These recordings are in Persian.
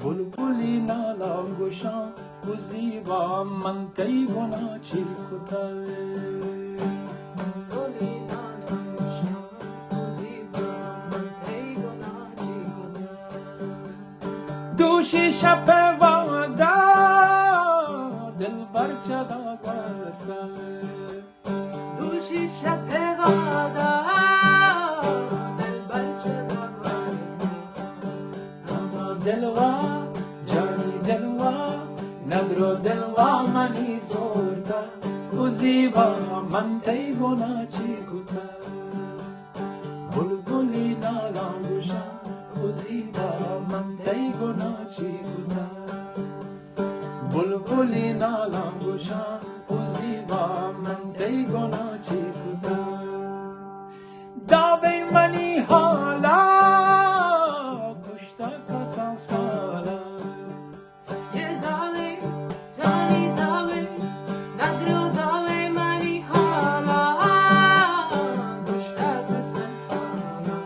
بلبلی نالان گوشان و زیبا من تی گنا چی کتای بلبلی نالان گوشان و زیبا من تی گنا چی کتای دوشی شب وادا دل برچه دا گوستا دوشی شب وادا دلوا جانی دلوا ندرو دلوا منی زورتا تو زیبا من تی گنا چی کتا بلبلی نالان گوشا تو زیبا من تی گنا چی کتا بلبلی نالان گوشا تو زیبا من تی گنا چی کتا داوی منی حالا سالا یه داوی جانی داوی ندرو داوی منی حالا مشتاق سالا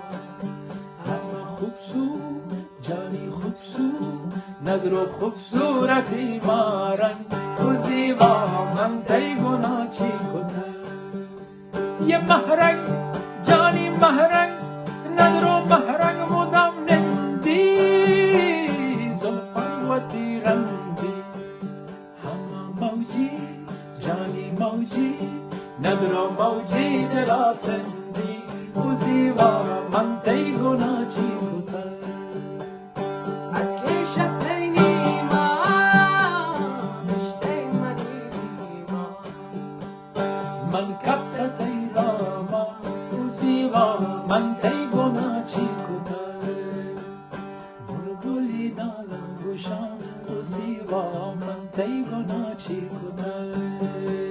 اما خوبصورت جانی خوبصورت ندرو خوبصورتی مارنگ تو زیبا من تی گنا چی کتا یه مهرنگ جانی مهرنگ ندرو مهرنگ مدام وتی رنگی همه موجی جانی موجی ندرو موجی دلا سندی او زیبا من تی گنا چی کتا اتکی شب تینی ما نشتی منی ما من کبت تی راما او زیبا من تی گنا چی کتا بلبلی نالان گوشان تو زیبا من تی گنا چی کتا